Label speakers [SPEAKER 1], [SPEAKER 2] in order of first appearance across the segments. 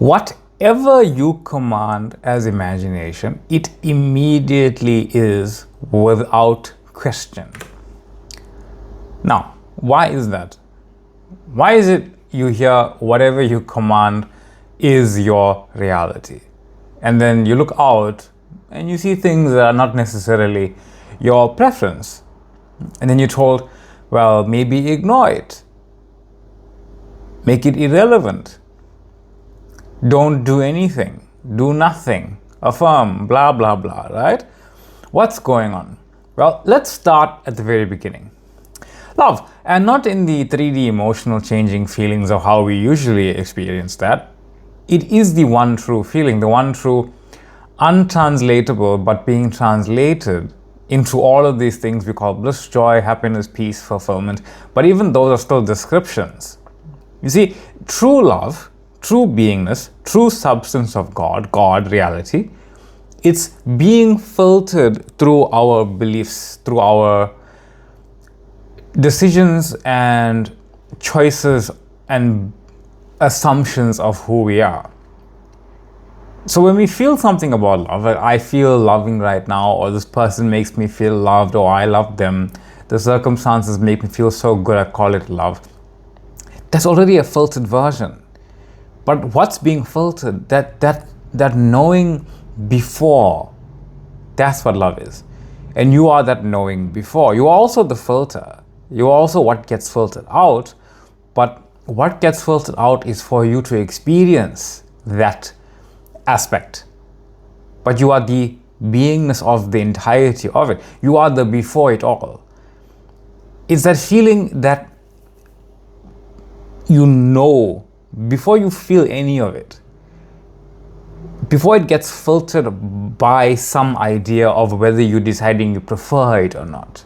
[SPEAKER 1] Whatever you command as imagination, it immediately is without question. Now, why is that? Why is it you hear whatever you command is your reality? And then you look out and you see things that are not necessarily your preference. And then you're told, well, maybe ignore it. Make it irrelevant. Don't do anything. Do nothing. Affirm, blah, blah, blah, right? What's going on? Well, let's start at the very beginning. Love, and not in the 3D emotional changing feelings of how we usually experience that. It is the one true feeling, the one true untranslatable but being translated into all of these things we call bliss, joy, happiness, peace, fulfillment. But even those are still descriptions. You see, true love, true beingness, true substance of God, reality, it's being filtered through our beliefs, through our decisions and choices and assumptions of who we are. So when we feel something about love, like I feel loving right now, or this person makes me feel loved, or I love them, the circumstances make me feel so good, I call it love. That's already a filtered version. But what's being filtered? That knowing before, that's what love is. And you are that knowing before. You are also the filter. You are also what gets filtered out. But what gets filtered out is for you to experience that aspect. But you are the beingness of the entirety of it. You are the before it all. It's that feeling that you know before you feel any of it, before it gets filtered by some idea of whether you're deciding you prefer it or not.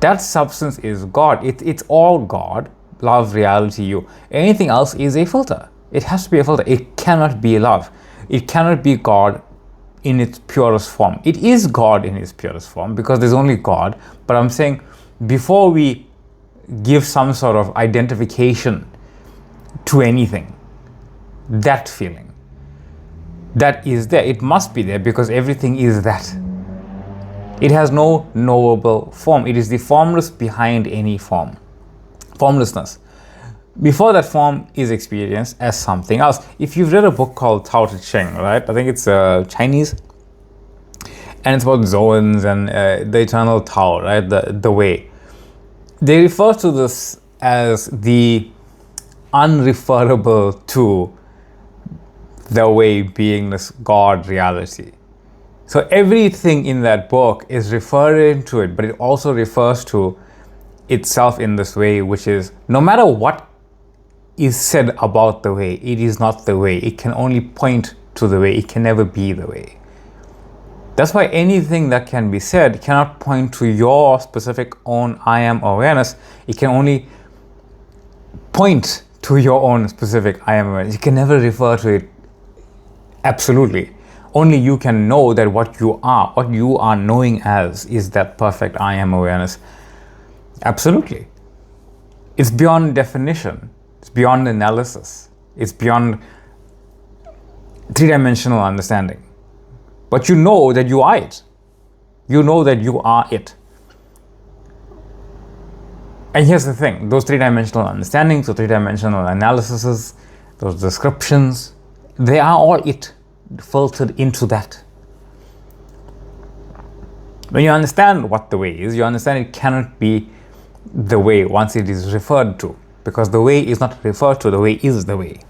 [SPEAKER 1] That substance is God. It's all God, love, reality, you. Anything else is a filter. It has to be a filter. It cannot be love. It cannot be God in its purest form. It is God in its purest form because there's only God. But I'm saying before we give some sort of identification to anything, that feeling, that is there. It must be there because everything is that. It has no knowable form. It is the formless behind any form. Formlessness. Before that form is experienced as something else. If you've read a book called Tao Te Ching, right? I think it's Chinese. And it's about zones and the eternal Tao, right? The way. They refer to this as the unreferable to the way, beingness, God, reality. So everything in that book is referring to it, but it also refers to itself in this way, which is no matter what is said about the way, it is not the way. It can only point to the way. It can never be the way. That's why anything that can be said cannot point to your specific own I am awareness. It can only point to your own specific I am awareness. You can never refer to it absolutely. Only you can know that what you are knowing as is that perfect I am awareness. Absolutely. It's beyond definition. It's beyond analysis. It's beyond three-dimensional understanding. But you know that you are it. You know that you are it. And here's the thing, those three-dimensional understandings, or three-dimensional analyses, those descriptions, they are all it, filtered into that. When you understand what the way is, you understand it cannot be the way once it is referred to, because the way is not referred to, the way is the way.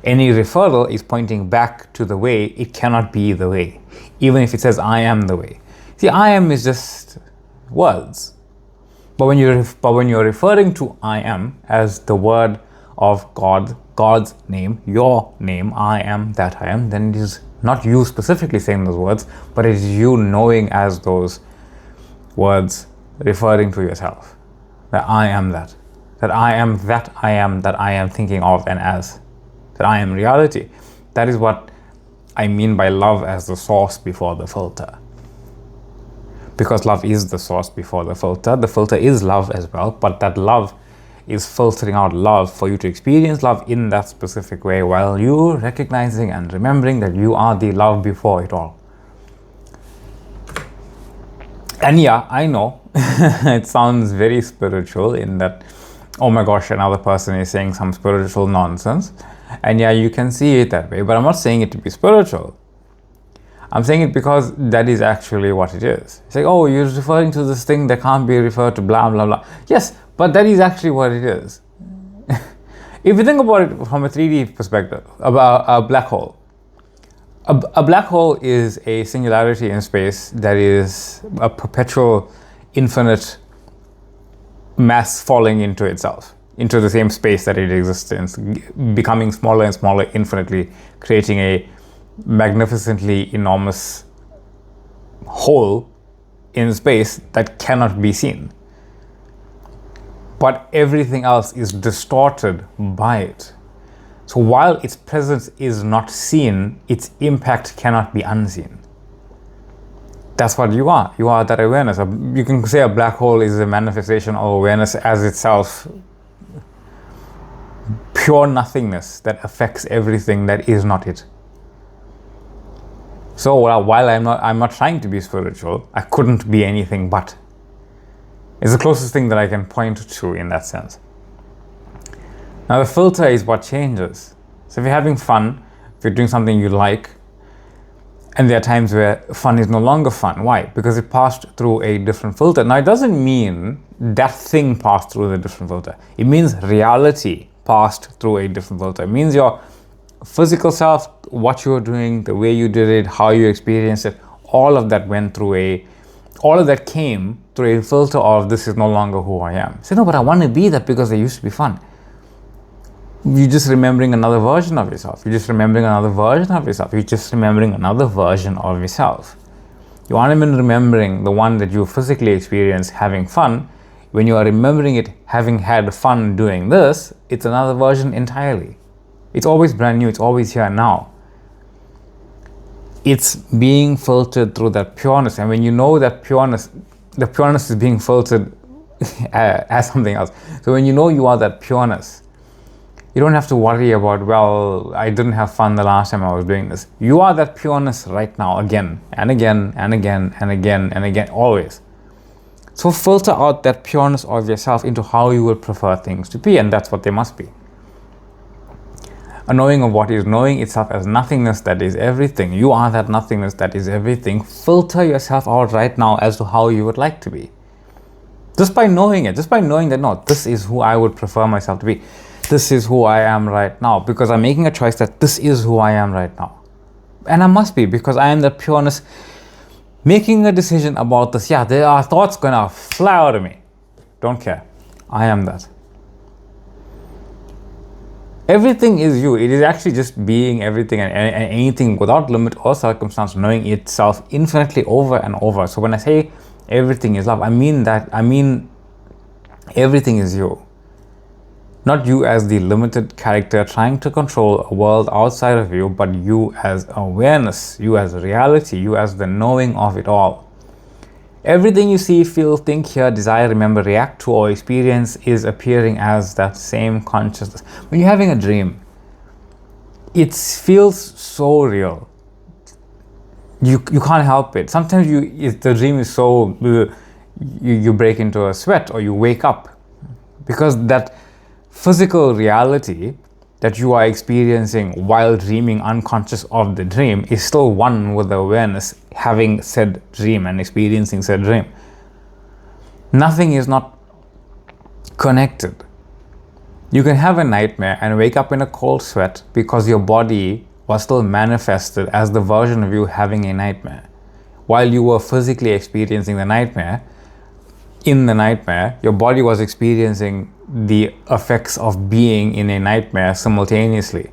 [SPEAKER 1] Any referral is pointing back to the way. It cannot be the way, even if it says I am the way. See, I am is just words. But when you're referring to I am as the word of God, God's name, your name, I am that I am, then it is not you specifically saying those words, but it is you knowing as those words, referring to yourself. That I am that. That I am that I am, that I am thinking of and as. That I am reality. That is what I mean by love as the source before the filter. Because love is the source before the filter. The filter is love as well, but that love is filtering out love for you to experience love in that specific way, while you recognizing and remembering that you are the love before it all. And yeah, I know it sounds very spiritual in that, oh my gosh, another person is saying some spiritual nonsense. And yeah, you can see it that way, but I'm not saying it to be spiritual. I'm saying it because that is actually what it is. It's like, oh, you're referring to this thing that can't be referred to, blah, blah, blah. Yes, but that is actually what it is. If you think about it from a 3D perspective, about a black hole. A black hole is a singularity in space that is a perpetual, infinite mass falling into itself, into the same space that it exists in, becoming smaller and smaller infinitely, creating a magnificently enormous hole in space that cannot be seen. But everything else is distorted by it. So while its presence is not seen, its impact cannot be unseen. That's what you are. You are that awareness. You can say a black hole is a manifestation of awareness as itself, pure nothingness that affects everything that is not it. So while I'm not trying to be spiritual, I couldn't be anything but. It's the closest thing that I can point to in that sense. Now the filter is what changes. So if you're having fun, if you're doing something you like, and there are times where fun is no longer fun. Why? Because it passed through a different filter. Now it doesn't mean that thing passed through the different filter. It means reality passed through a different filter. It means your physical self, what you were doing, the way you did it, how you experienced it, all of that came through a filter of this is no longer who I am. Say, no, but I want to be that because they used to be fun. You're just remembering another version of yourself. You're just remembering another version of yourself. You're just remembering another version of yourself. You aren't even remembering the one that you physically experienced having fun. When you are remembering it having had fun doing this, it's another version entirely. It's always brand new. It's always here now. It's being filtered through that pureness. And when you know that pureness, the pureness is being filtered as something else. So when you know you are that pureness, you don't have to worry about, well, I didn't have fun the last time I was doing this. You are that pureness right now, again and again and again and again and again, always. So filter out that pureness of yourself into how you would prefer things to be, and that's what they must be. A knowing of what is knowing itself as nothingness that is everything. You are that nothingness that is everything. Filter yourself out right now as to how you would like to be. Just by knowing it, just by knowing that, no, this is who I would prefer myself to be. This is who I am right now, because I'm making a choice that this is who I am right now. And I must be, because I am that pureness making a decision about this. Yeah, there are thoughts gonna fly out of me. Don't care. I am that. Everything is you. It is actually just being everything and anything without limit or circumstance, knowing itself infinitely over and over. So when I say everything is love, I mean that. I mean everything is you. Not you as the limited character trying to control a world outside of you, but you as awareness, you as reality, you as the knowing of it all. Everything you see, feel, think, hear, desire, remember, react to, or experience is appearing as that same consciousness. When you're having a dream, it feels so real. You can't help it. Sometimes the dream is so, you break into a sweat or you wake up, because that physical reality that you are experiencing while dreaming unconscious of the dream is still one with the awareness having said dream and experiencing said dream. Nothing is not connected. You can have a nightmare and wake up in a cold sweat because your body was still manifested as the version of you having a nightmare. While you were physically experiencing the nightmare, in the nightmare, your body was experiencing the effects of being in a nightmare simultaneously.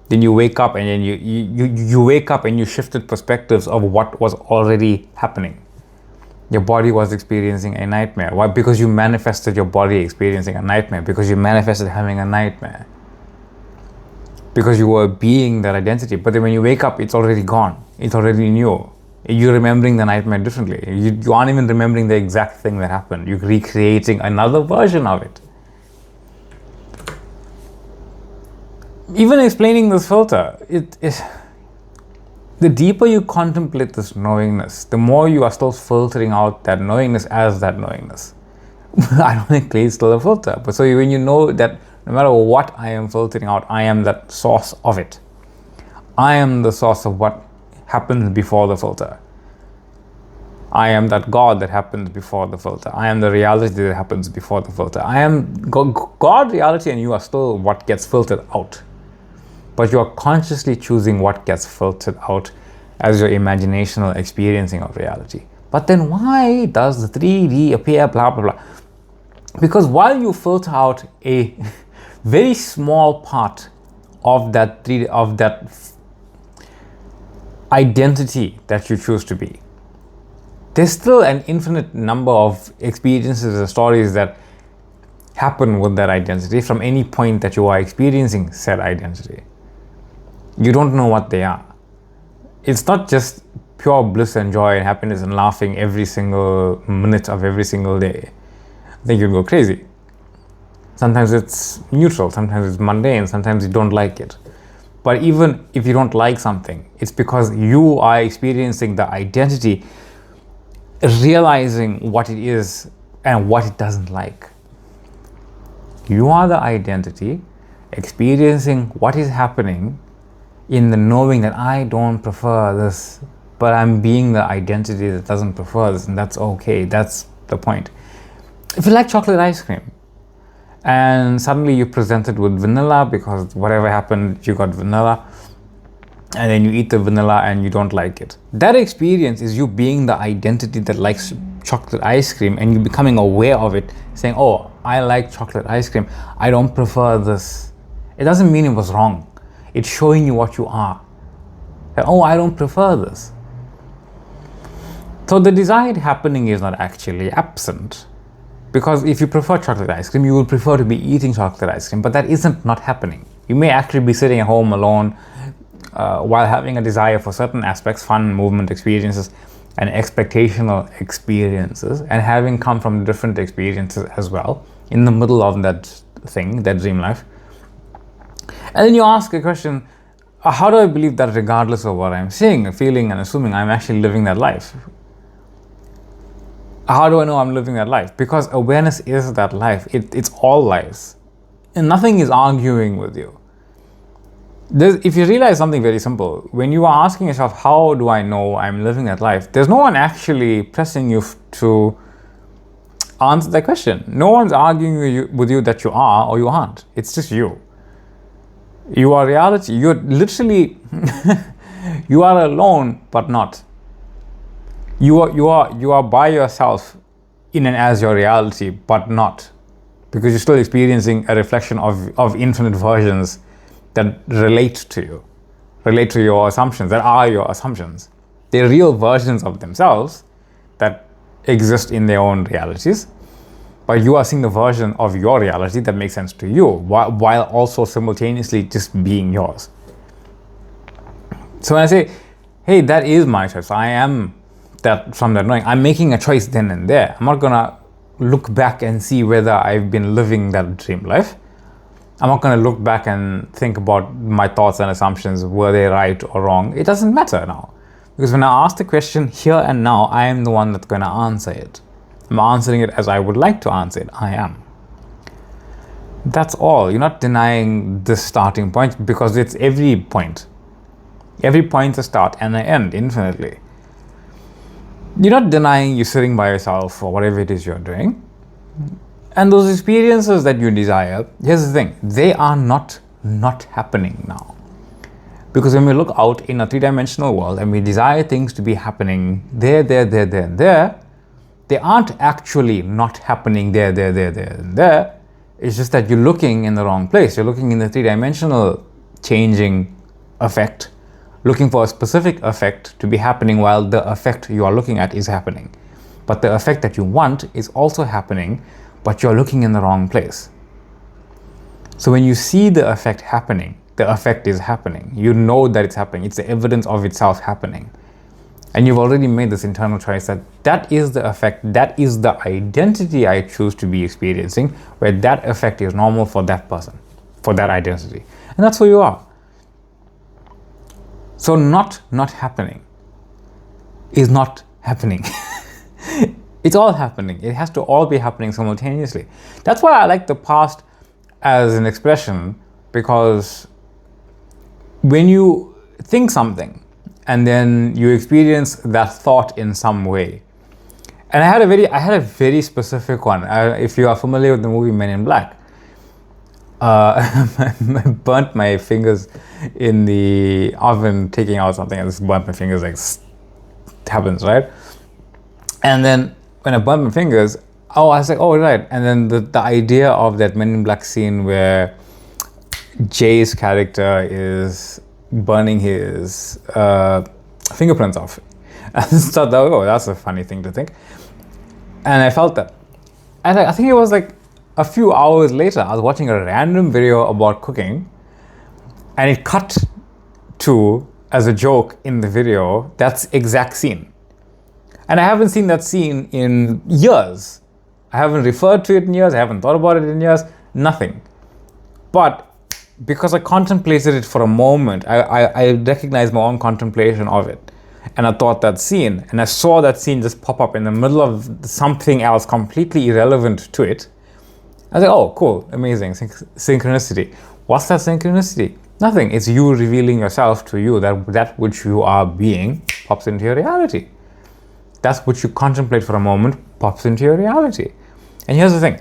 [SPEAKER 1] Then you wake up and then you wake up and you shifted perspectives of what was already happening. Your body was experiencing a nightmare. Why? Because you manifested your body experiencing a nightmare. Because you manifested having a nightmare. Because you were being that identity. But then when you wake up, it's already gone. It's already new. You're remembering the nightmare differently. You aren't even remembering the exact thing that happened. You're recreating another version of it. even explaining this filter, the deeper you contemplate this knowingness, the more you are still filtering out that knowingness as that knowingness. Ironically, it's still a filter. But so when you know that no matter what I am filtering out, I am that source of it. I am the source of what happens before the filter. I am that God that happens before the filter. I am the reality that happens before the filter. I am God, reality, and you are still what gets filtered out. But you are consciously choosing what gets filtered out as your imaginational experiencing of reality. But then why does the 3D appear, blah, blah, blah? Because while you filter out a very small part of that 3D, of that identity that you choose to be, there's still an infinite number of experiences and stories that happen with that identity from any point that you are experiencing said identity. You don't know what they are. It's not just pure bliss and joy and happiness and laughing every single minute of every single day. I think you'd go crazy. Sometimes it's neutral, sometimes it's mundane, sometimes you don't like it. But even if you don't like something, it's because you are experiencing the identity, realizing what it is and what it doesn't like. You are the identity experiencing what is happening in the knowing that I don't prefer this, but I'm being the identity that doesn't prefer this, and that's okay. That's the point. If you like chocolate ice cream and suddenly you're presented with vanilla because whatever happened, you got vanilla, and then you eat the vanilla and you don't like it. That experience is you being the identity that likes chocolate ice cream and you becoming aware of it, saying, oh, I like chocolate ice cream. I don't prefer this. It doesn't mean it was wrong. It's showing you what you are. That, oh, I don't prefer this. So the desired happening is not actually absent. Because if you prefer chocolate ice cream, you will prefer to be eating chocolate ice cream, but that isn't not happening. You may actually be sitting at home alone while having a desire for certain aspects, fun, movement experiences, and expectational experiences, and having come from different experiences as well, in the middle of that thing, that dream life. And then you ask a question, how do I believe that regardless of what I'm seeing, feeling, and assuming, I'm actually living that life? How do I know I'm living that life? Because awareness is that life. It's all lives. And nothing is arguing with you. If you realize something very simple, when you are asking yourself, how do I know I'm living that life? There's no one actually pressing you to answer that question. No one's arguing with you that you are or you aren't. It's just you. You are reality. You're literally, you are alone, but not. You are by yourself in and as your reality, but not. Because you're still experiencing a reflection of infinite versions that relate to your assumptions, that are your assumptions. They're real versions of themselves that exist in their own realities, but you are seeing the version of your reality that makes sense to you, while also simultaneously just being yours. So when I say, hey, that is my choice, I am that from that knowing, I'm making a choice then and there. I'm not gonna look back and see whether I've been living that dream life. I'm not going to look back and think about my thoughts and assumptions, were they right or wrong. It doesn't matter now. Because when I ask the question here and now, I am the one that's going to answer it. I'm answering it as I would like to answer it. I am. That's all. You're not denying the starting point because it's every point. Every point's a start and an end infinitely. You're not denying you sitting by yourself or whatever it is you're doing. And those experiences that you desire, here's the thing, they are not happening now. Because when we look out in a three-dimensional world and we desire things to be happening there, and there, they aren't actually not happening there, and there. It's just that you're looking in the wrong place. You're looking in the three-dimensional changing effect, looking for a specific effect to be happening while the effect you are looking at is happening. But the effect that you want is also happening, but you're looking in the wrong place. So when you see the effect happening, the effect is happening. You know that it's happening. It's the evidence of itself happening. And you've already made this internal choice that is the effect, that is the identity I choose to be experiencing, where that effect is normal for that person, for that identity. And that's who you are. So not happening is not happening. It's all happening. It has to all be happening simultaneously. That's why I like the past as an expression, because when you think something and then you experience that thought in some way, and I had a very specific one. If you are familiar with the movie Men in Black, I burnt my fingers in the oven taking out something. I just burnt my fingers, like it happens, right? And then when I burnt my fingers, I was like, oh, right. And then the idea of that Men in Black scene where Jay's character is burning his fingerprints off. I just thought, oh, that's a funny thing to think. And I felt that. And I think it was like a few hours later, I was watching a random video about cooking, and it cut to, as a joke in the video, that's exact scene. And I haven't seen that scene in years. I haven't referred to it in years. I haven't thought about it in years. Nothing. But because I contemplated it for a moment, I recognized my own contemplation of it. And I thought that scene, and I saw that scene just pop up in the middle of something else completely irrelevant to it. I was like, oh, cool, amazing, synchronicity. What's that synchronicity? Nothing. It's you revealing yourself to you, that which you are being pops into your reality. That's what you contemplate for a moment pops into your reality. And here's the thing.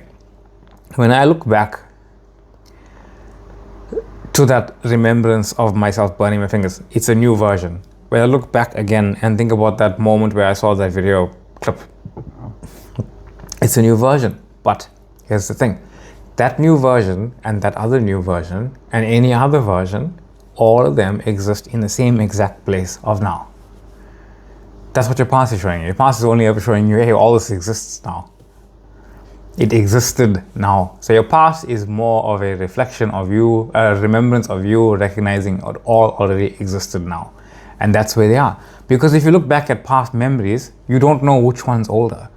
[SPEAKER 1] When I look back to that remembrance of myself burning my fingers, it's a new version. When I look back again and think about that moment where I saw that video clip, it's a new version. But here's the thing. That new version and that other new version and any other version, all of them exist in the same exact place of now. That's what your past is showing you. Your past is only ever showing you, hey, all this exists now. It existed now. So your past is more of a reflection of you, a remembrance of you recognizing it all already existed now. And that's where they are. Because if you look back at past memories, you don't know which one's older,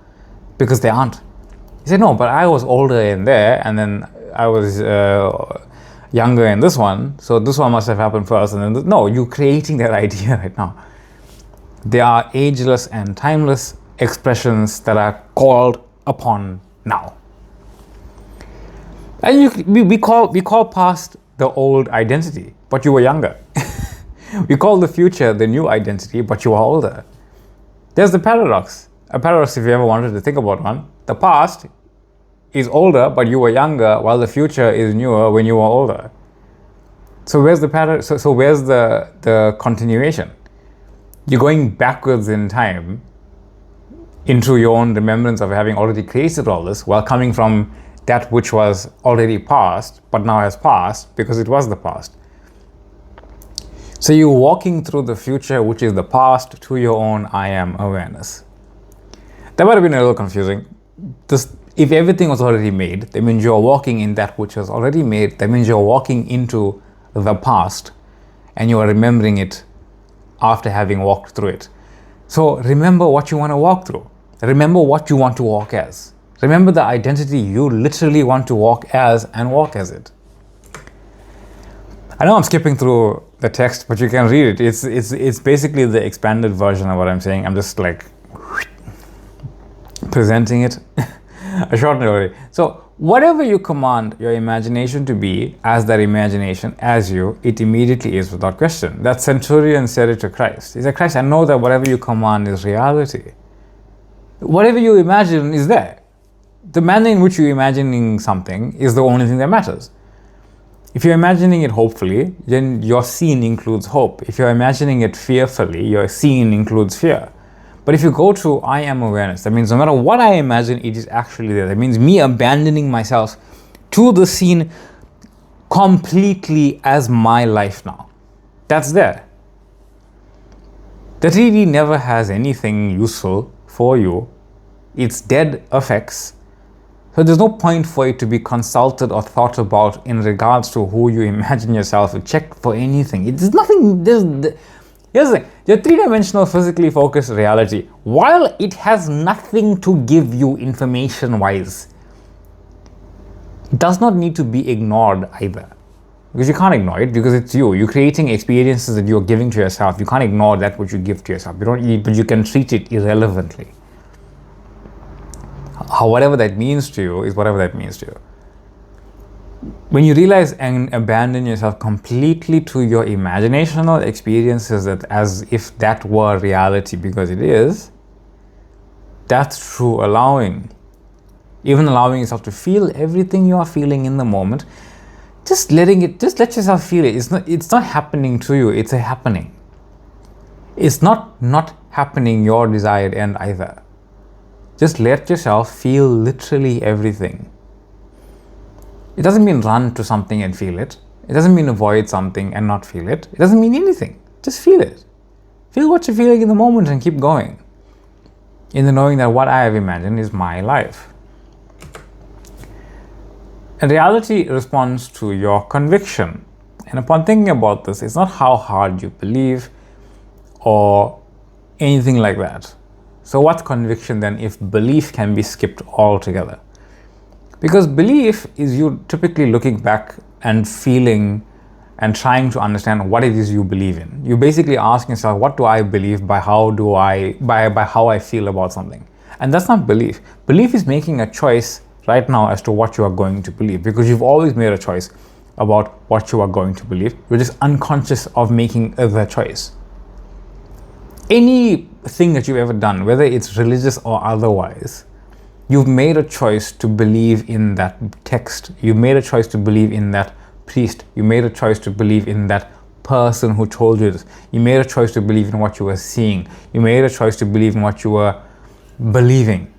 [SPEAKER 1] because they aren't. You say, no, but I was older in there, and then I was younger in this one, so this one must have happened first, and then no, you're creating that idea right now. They are ageless and timeless expressions that are called upon now. And we call past the old identity, but you were younger. We call the future the new identity, but you are older. There's the paradox. A paradox, if you ever wanted to think about one. The past is older, but you were younger, while the future is newer when you were older. So where's the paradox? So where's the continuation? You're going backwards in time into your own remembrance of having already created all this, while coming from that which was already past, but now has passed because it was the past. So you're walking through the future, which is the past, to your own I am awareness. That might have been a little confusing. If everything was already made, that means you're walking in that which was already made. That means you're walking into the past and you are remembering it after having walked through it. So remember what you want to walk through. Remember what you want to walk as. Remember the identity you literally want to walk as and walk as it. I know I'm skipping through the text, but you can read it. It's basically the expanded version of what I'm saying. I'm just like presenting it. A short story. So whatever you command your imagination to be as that imagination, as you, it immediately is without question. That centurion said it to Christ. He said, Christ, I know that whatever you command is reality. Whatever you imagine is there. The manner in which you're imagining something is the only thing that matters. If you're imagining it hopefully, then your scene includes hope. If you're imagining it fearfully, your scene includes fear. But if you go to I am awareness, that means no matter what I imagine, it is actually there. That means me abandoning myself to the scene completely as my life now. That's there. That really never has anything useful for you. It's dead effects. So there's no point for it to be consulted or thought about in regards to who you imagine yourself to check for anything. It's nothing. Here's the thing. Your three-dimensional physically focused reality, while it has nothing to give you information-wise, does not need to be ignored either. because you can't ignore it, because it's you. You're creating experiences that you're giving to yourself. You can't ignore that which you give to yourself. But you can treat it irrelevantly. Whatever that means to you is whatever that means to you. When you realize and abandon yourself completely to your imaginational experiences, that as if that were reality, because it is, that's true allowing. Even allowing yourself to feel everything you are feeling in the moment, just let yourself feel it. It's not happening to you, it's a happening. It's not happening your desired end either. Just let yourself feel literally everything. It doesn't mean run to something and feel it. It doesn't mean avoid something and not feel it. It doesn't mean anything. Just feel it. Feel what you're feeling in the moment and keep going. In the knowing that what I have imagined is my life. And reality responds to your conviction. And upon thinking about this, it's not how hard you believe or anything like that. So what's conviction then if belief can be skipped altogether? Because belief is you typically looking back and feeling and trying to understand what it is you believe in. You basically asking yourself, what do I believe by how I feel about something? And that's not belief. Belief is making a choice right now as to what you are going to believe, because you've always made a choice about what you are going to believe. You're just unconscious of making the choice. Anything that you've ever done, whether it's religious or otherwise, you've made a choice to believe in that text. You made a choice to believe in that priest. You made a choice to believe in that person who told you this. You made a choice to believe in what you were seeing. You made a choice to believe in what you were believing.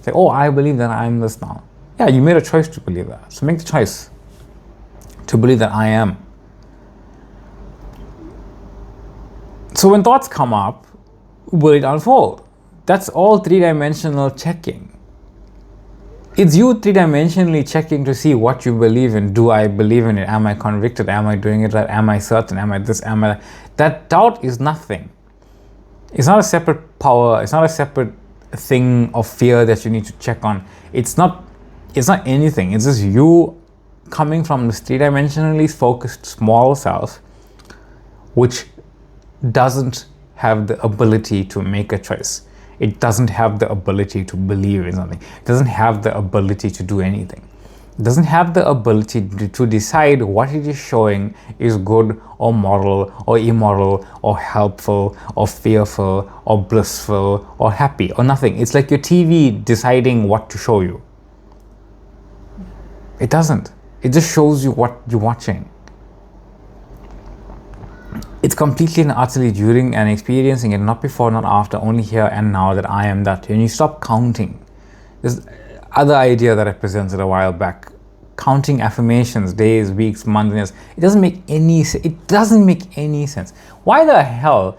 [SPEAKER 1] Say, oh, I believe that I'm this now. Yeah, you made a choice to believe that. So make the choice to believe that I am. So when thoughts come up, will it unfold? That's all three-dimensional checking. It's you three-dimensionally checking to see what you believe in. Do I believe in it? Am I convicted? Am I doing it right? Am I certain? Am I this? Am I that? That doubt is nothing. It's not a separate power. It's not a separate thing of fear that you need to check on. It's not anything. It's just you coming from this three-dimensionally focused small self, which doesn't have the ability to make a choice. It doesn't have the ability to believe in something. It doesn't have the ability to do anything. It doesn't have the ability to decide what it is showing is good or moral or immoral or helpful or fearful or blissful or happy or nothing. It's like your TV deciding what to show you. It doesn't. It just shows you what you're watching. It's completely and utterly during and experiencing it, not before, not after, only here and now that I am that. And you stop counting. There's other idea that I presented a while back. Counting affirmations, days, weeks, months, years. It doesn't make any sense. Why the hell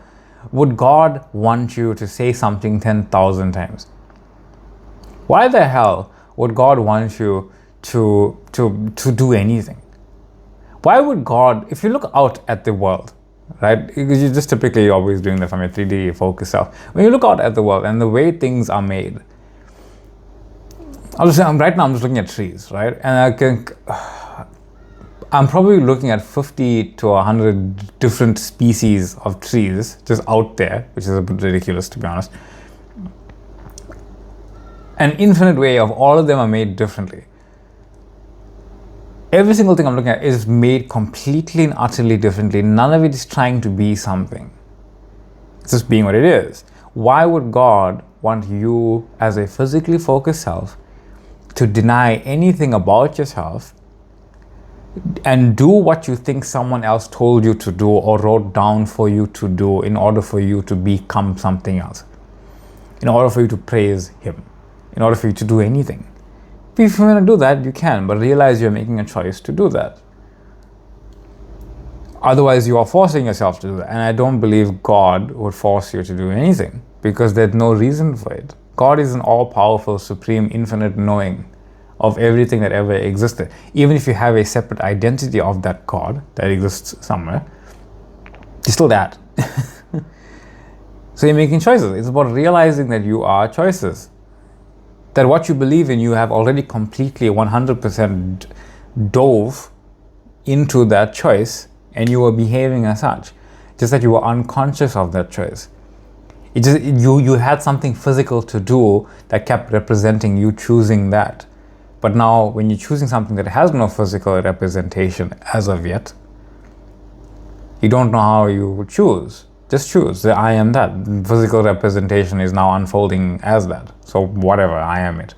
[SPEAKER 1] would God want you to say something 10,000 times? Why the hell would God want you to do anything? Why would God, if you look out at the world, right? Because you're just typically always doing that from your 3D focus self. When you look out at the world and the way things are made, right now I'm just looking at trees, right? And I'm probably looking at 50 to 100 different species of trees just out there, which is a bit ridiculous to be honest. An infinite way of all of them are made differently. Every single thing I'm looking at is made completely and utterly differently. None of it is trying to be something. It's just being what it is. Why would God want you as a physically focused self to deny anything about yourself and do what you think someone else told you to do or wrote down for you to do in order for you to become something else? In order for you to praise Him? In order for you to do anything? If you want to do that, you can, but realize you're making a choice to do that. Otherwise, you are forcing yourself to do that. And I don't believe God would force you to do anything because there's no reason for it. God is an all-powerful, supreme, infinite knowing of everything that ever existed. Even if you have a separate identity of that God that exists somewhere, you're still that. So you're making choices. It's about realizing that you are choices. That what you believe in, you have already completely 100% dove into that choice and you were behaving as such, just that you were unconscious of that choice. It just you had something physical to do that kept representing you choosing that. But now when you're choosing something that has no physical representation as of yet, you don't know how you would choose. Just choose. I am that. Physical representation is now unfolding as that. So whatever, I am it.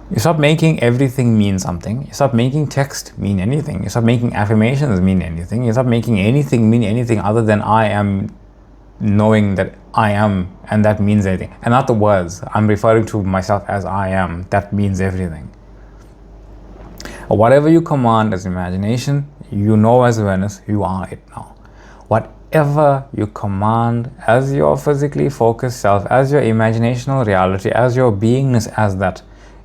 [SPEAKER 1] You stop making everything mean something. You stop making text mean anything. You stop making affirmations mean anything. You stop making anything mean anything other than I am, knowing that I am, and that means anything. And not the words. I'm referring to myself as I am. That means everything. Whatever you command as imagination, you know as awareness, you are it now. Whatever you command as your physically focused self, as your imaginational reality, as your beingness as that,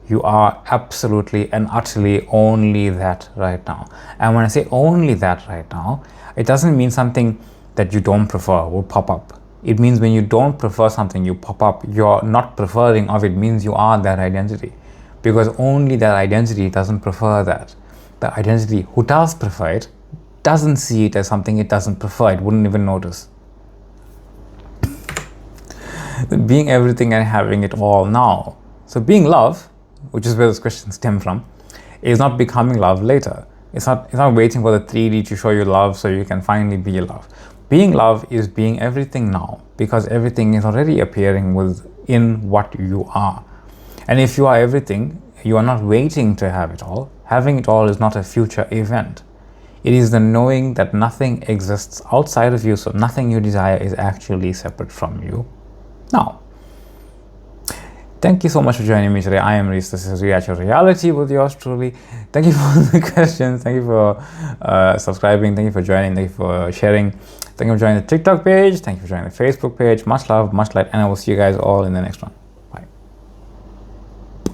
[SPEAKER 1] you are absolutely and utterly only that right now. And when I say only that right now, it doesn't mean something that you don't prefer will pop up. It means when you don't prefer something, you pop up. You're not preferring of it means you are that identity. Because only that identity doesn't prefer that. The identity who does prefer it doesn't see it as something it doesn't prefer. It wouldn't even notice. Being everything and having it all now. So being love, which is where this question stems from, is not becoming love later. It's not waiting for the 3D to show you love so you can finally be love. Being love is being everything now, because everything is already appearing within what you are. And if you are everything, you are not waiting to have it all. Having it all is not a future event. It is the knowing that nothing exists outside of you, so nothing you desire is actually separate from you now. Thank you so much for joining me today. I am Reese. This is React Your Reality with yours truly. Thank you for the questions. Thank you for subscribing. Thank you for joining. Thank you for sharing. Thank you for joining the TikTok page. Thank you for joining the Facebook page. Much love, much light, and I will see you guys all in the next one.